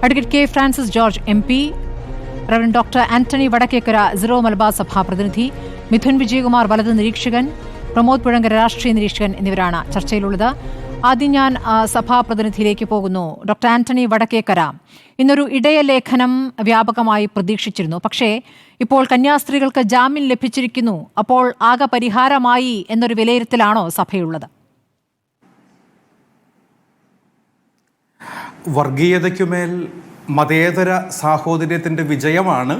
Advocate K Francis George MP, reverend doctor Antony Vadakkekara Syro Malabar സഭാ പ്രതിനിധി, മിഥുൻ വിജയകുമാർ വലത് നിരീക്ഷകൻ, പ്രമോദ് പുഴങ്കര രാഷ്ട്രീയ നിരീക്ഷകൻ എന്നിവരാണ് ചർച്ചയിലുള്ളത്. ആദ്യം ഞാൻ സഭാ പ്രതിനിധിയിലേക്ക് പോകുന്നു. ഡോക്ടർ ആന്റണി വടക്കേക്കര, ഇന്നൊരു ഇടയലേഖനം വ്യാപകമായി പ്രതീക്ഷിച്ചിരുന്നു. പക്ഷേ ഇപ്പോൾ കന്യാസ്ത്രീകൾക്ക് ജാമ്യം ലഭിച്ചിരിക്കുന്നു. അപ്പോൾ ആകെ പരിഹാരമായി എന്നൊരു വിലയിരുത്തലാണോ സഭയുള്ളത്? വർഗീയതയ്ക്കുമേൽ മതേതര സാഹോദര്യത്തിൻ്റെ വിജയമാണ്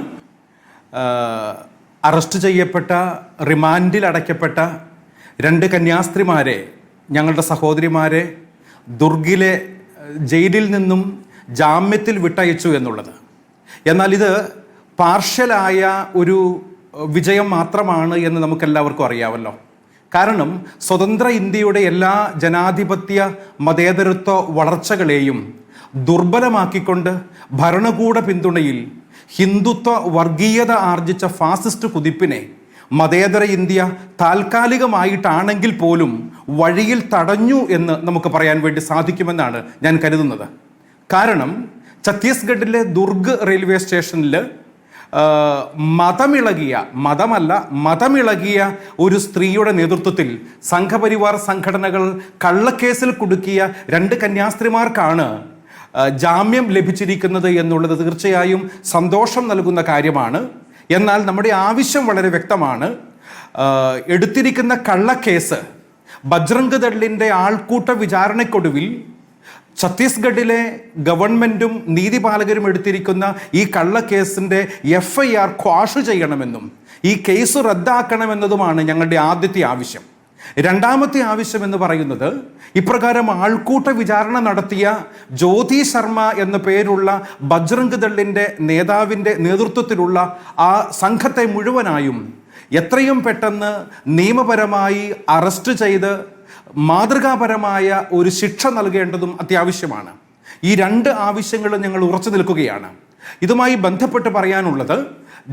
അറസ്റ്റ് ചെയ്യപ്പെട്ട, റിമാൻഡിൽ അടയ്ക്കപ്പെട്ട 2 കന്യാസ്ത്രീമാരെ, ഞങ്ങളുടെ സഹോദരിമാരെ ദുർഗിലെ ജയിലിൽ നിന്നും ജാമ്യത്തിൽ വിട്ടയച്ചു എന്നുള്ളത്. എന്നാൽ ഇത് പാർഷ്യലായ ഒരു വിജയം മാത്രമാണ് എന്ന് നമുക്കെല്ലാവർക്കും അറിയാമല്ലോ. കാരണം സ്വതന്ത്ര ഇന്ത്യയുടെ എല്ലാ ജനാധിപത്യ മതേതരത്വ വളർച്ചകളെയും ദുർബലമാക്കിക്കൊണ്ട് ഭരണകൂട പിന്തുണയിൽ ഹിന്ദുത്വ വർഗീയത ആർജിച്ച ഫാസിസ്റ്റ് കുതിപ്പിനെ മതേതര ഇന്ത്യ താൽക്കാലികമായിട്ടാണെങ്കിൽ പോലും വഴിയിൽ തടഞ്ഞു എന്ന് നമുക്ക് പറയാൻ വേണ്ടി സാധിക്കുമെന്നാണ് ഞാൻ കരുതുന്നത്. കാരണം ഛത്തീസ്ഗഡിലെ ദുർഗ് റെയിൽവേ സ്റ്റേഷനിൽ മതമിളകിയ ഒരു സ്ത്രീയുടെ നേതൃത്വത്തിൽ സംഘപരിവാർ സംഘടനകൾ കള്ളക്കേസിൽ കുടുക്കിയ 2 കന്യാസ്ത്രീമാർക്കാണ് ജാമ്യം ലഭിച്ചിരിക്കുന്നത് എന്നുള്ളത് തീർച്ചയായും സന്തോഷം നൽകുന്ന കാര്യമാണ്. എന്നാൽ നമ്മുടെ ആവശ്യം വളരെ വ്യക്തമാണ്. എടുത്തിരിക്കുന്ന കള്ളക്കേസ് ബജ്രംഗ് ദളിൻ്റെ ആൾക്കൂട്ട വിചാരണയ്ക്കൊടുവിൽ ഛത്തീസ്ഗഡിലെ ഗവൺമെൻറ്റും നീതിപാലകരും എടുത്തിരിക്കുന്ന ഈ കള്ളക്കേസിൻ്റെ FIR ക്വാഷ് ചെയ്യണമെന്നും ഈ കേസ് റദ്ദാക്കണമെന്നതുമാണ് ഞങ്ങളുടെ ആദ്യത്തെ ആവശ്യം. രണ്ടാമത്തെ ആവശ്യം എന്ന് പറയുന്നത്, ഇപ്രകാരം ആൾക്കൂട്ട വിചാരണ നടത്തിയ ജ്യോതി ശർമ്മ എന്ന പേരുള്ള ബജ്രംഗ് ദളിൻ്റെ നേതാവിൻ്റെ നേതൃത്വത്തിലുള്ള ആ സംഘത്തെ മുഴുവനായും എത്രയും പെട്ടെന്ന് നിയമപരമായി അറസ്റ്റ് ചെയ്ത് മാതൃകാപരമായ ഒരു ശിക്ഷ നൽകേണ്ടതും അത്യാവശ്യമാണ്. ഈ 2 ആവശ്യങ്ങളും ഞങ്ങൾ ഉറച്ചു നിൽക്കുകയാണ്. ഇതുമായി ബന്ധപ്പെട്ട് പറയാനുള്ളത്,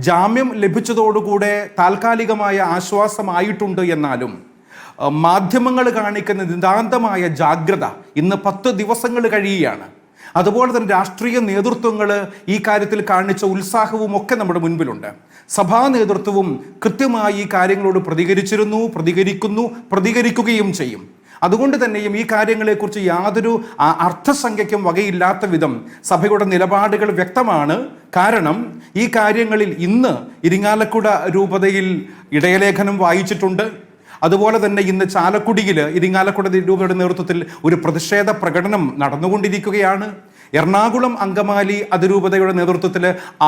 ജാമ്യം ലഭിച്ചതോടുകൂടെ താൽക്കാലികമായ ആശ്വാസമായിട്ടുണ്ട്. എന്നാലും മാധ്യമങ്ങൾ കാണിക്കുന്ന നിതാന്തമായ ജാഗ്രത ഇന്ന് 10 ദിവസങ്ങൾ കഴിയുകയാണ്. അതുപോലെ തന്നെ രാഷ്ട്രീയ നേതൃത്വങ്ങൾ ഈ കാര്യത്തിൽ കാണിച്ച ഉത്സാഹവും ഒക്കെ നമ്മുടെ മുൻപിലുണ്ട്. സഭാ നേതൃത്വവും കൃത്യമായി ഈ കാര്യങ്ങളോട് പ്രതികരിക്കുകയും ചെയ്യും. അതുകൊണ്ട് തന്നെയും ഈ കാര്യങ്ങളെക്കുറിച്ച് യാതൊരു അർത്ഥസംഖ്യയ്ക്കും വകയില്ലാത്ത വിധം സഭയുടെ നിലപാടുകൾ വ്യക്തമാണ്. കാരണം ഈ കാര്യങ്ങളിൽ ഇന്ന് ഇരിങ്ങാലക്കുട രൂപതയിൽ ഇടയലേഖനം വായിച്ചിട്ടുണ്ട്. അതുപോലെ തന്നെ ഇന്ന് ചാലക്കുടിയിൽ ഇരിങ്ങാലക്കുട രൂപയുടെ നേതൃത്വത്തിൽ ഒരു പ്രതിഷേധ പ്രകടനം നടന്നുകൊണ്ടിരിക്കുകയാണ്. എറണാകുളം അങ്കമാലി അതിരൂപതയുടെ നേതൃത്വത്തിൽ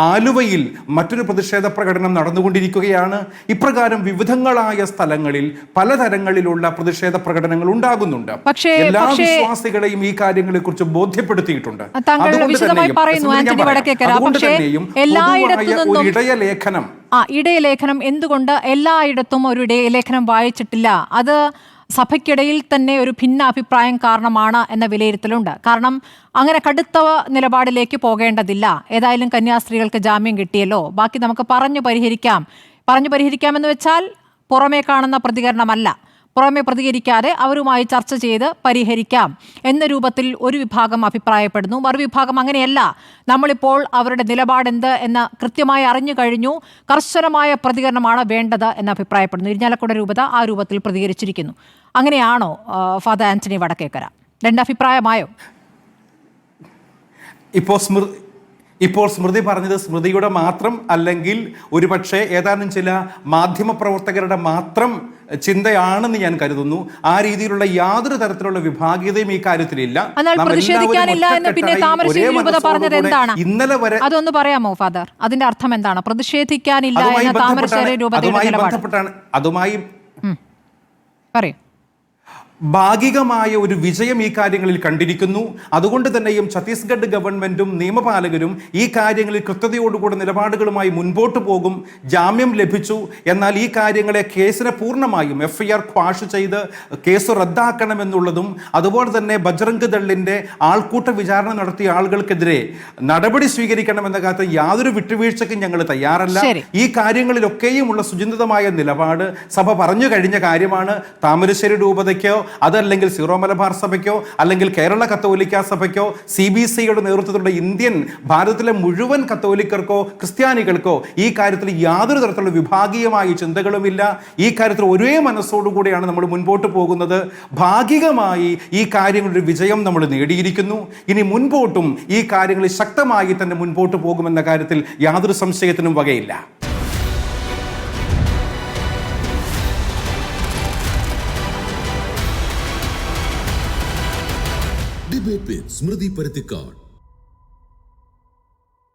ആലുവയിൽ മറ്റൊരു പ്രതിഷേധ പ്രകടനം നടന്നുകൊണ്ടിരിക്കുകയാണ്. ഇപ്രകാരം വിവിധങ്ങളായ സ്ഥലങ്ങളിൽ പലതരങ്ങളിലുള്ള പ്രതിഷേധ പ്രകടനങ്ങൾ ഉണ്ടാകുന്നുണ്ട്. എല്ലാ വിശ്വാസികളെയും ഈ കാര്യങ്ങളെ കുറിച്ച് ബോധ്യപ്പെടുത്തിയിട്ടുണ്ട്. ഇടയലേഖനം എന്തുകൊണ്ട് എല്ലായിടത്തും ഒരു ഇടയലേഖനം വായിച്ചിട്ടില്ല? അത് സഭയ്ക്കിടയിൽ തന്നെ ഒരു ഭിന്ന അഭിപ്രായം കാരണമാണ് എന്ന വിലയിരുത്തലുണ്ട്. കാരണം അങ്ങനെ കടുത്ത നിലപാടിലേക്ക് പോകേണ്ടതില്ല. ഏതായാലും കന്യാസ്ത്രീകൾക്ക് ജാമ്യം കിട്ടിയല്ലോ, ബാക്കി നമുക്ക് പറഞ്ഞു പരിഹരിക്കാമെന്ന് വെച്ചാൽ പുറമേ കാണുന്ന പ്രതികരണമല്ല, പുറമെ പ്രതികരിക്കാതെ അവരുമായി ചർച്ച ചെയ്ത് പരിഹരിക്കാം എന്ന രൂപത്തിൽ ഒരു വിഭാഗം അഭിപ്രായപ്പെടുന്നു. മറുവിഭാഗം അങ്ങനെയല്ല, നമ്മളിപ്പോൾ അവരുടെ നിലപാടെന്ത് എന്ന് കൃത്യമായി അറിഞ്ഞു കഴിഞ്ഞു, കർശനമായ പ്രതികരണമാണ് വേണ്ടത് എന്ന് അഭിപ്രായപ്പെടുന്നു. ഇരിഞ്ഞാലക്കുട രൂപത ആ രൂപത്തിൽ പ്രതികരിച്ചിരിക്കുന്നു. അങ്ങനെയാണോ ഫാദർ ആന്റണി വടക്കേക്കര? 2 അഭിപ്രായമായോ? ഇപ്പോൾ സ്മൃതി പറഞ്ഞത് സ്മൃതിയുടെ മാത്രം, അല്ലെങ്കിൽ ഒരുപക്ഷെ ഏതാനും ചില മാധ്യമപ്രവർത്തകരുടെ മാത്രം ചിന്തയാണെന്ന് ഞാൻ കരുതുന്നു. ആ രീതിയിലുള്ള യാതൊരു തരത്തിലുള്ള വിഭാഗീയതയും ഈ കാര്യത്തിലില്ല. ഇന്നലെ വരെ അതൊന്ന് പറയാമോ ഫാദർ? അതിന്റെ അർത്ഥം എന്താണ്? പ്രതിഷേധിക്കാനില്ല എന്ന താമരശ്ശേരി രൂപതയുടെ നിലപാട് അതുമായി പറയൂ. ഭാഗികമായ ഒരു വിജയം ഈ കാര്യങ്ങളിൽ കണ്ടിരിക്കുന്നു. അതുകൊണ്ട് തന്നെയും ഛത്തീസ്ഗഡ് ഗവൺമെന്റും നിയമപാലകരും ഈ കാര്യങ്ങളിൽ കൃത്യതയോടുകൂടി നിലപാടുകളുമായി മുൻപോട്ട് പോകും. ജാമ്യം ലഭിച്ചു, എന്നാൽ ഈ കാര്യങ്ങളെ കേസിനെ പൂർണ്ണമായും FIR ക്വാഷ് ചെയ്ത് കേസ് റദ്ദാക്കണമെന്നുള്ളതും, അതുപോലെ തന്നെ ബജ്രംഗ് ദളിൻ്റെ ആൾക്കൂട്ട വിചാരണ നടത്തിയ ആളുകൾക്കെതിരെ നടപടി സ്വീകരിക്കണമെന്ന കാര്യത്തിൽ യാതൊരു വിട്ടുവീഴ്ചയ്ക്കും ഞങ്ങൾ തയ്യാറല്ല. ഈ കാര്യങ്ങളിലൊക്കെയുമുള്ള സുചിന്തിതമായ നിലപാട് സഭ പറഞ്ഞു കഴിഞ്ഞ കാര്യമാണ്. താമരശ്ശേരി രൂപതയ്ക്കോ അതല്ലെങ്കിൽ സീറോ മലബാർ സഭയ്ക്കോ അല്ലെങ്കിൽ കേരള കത്തോലിക്ക സഭയ്ക്കോ CBCയുടെ നേതൃത്വത്തിലുള്ള ഭാരതത്തിലെ മുഴുവൻ കത്തോലിക്കർക്കോ ക്രിസ്ത്യാനികൾക്കോ ഈ കാര്യത്തിൽ യാതൊരു തരത്തിലുള്ള വിഭാഗീയമായ ചിന്തകളുമില്ല. ഈ കാര്യത്തിൽ ഒരേ മനസ്സോടുകൂടിയാണ് നമ്മൾ മുൻപോട്ട് പോകുന്നത്. ഭാഗികമായി ഈ കാര്യങ്ങളുടെ വിജയം നമ്മൾ നേടിയിരിക്കുന്നു. ഇനി മുൻപോട്ടും ഈ കാര്യങ്ങളിൽ ശക്തമായി തന്നെ മുൻപോട്ട് പോകുമെന്ന കാര്യത്തിൽ യാതൊരു സംശയത്തിനും വകയില്ല. ഡിബേറ്റ് വിത്ത് സ്മൃതി പരുത്തിക്കാട്.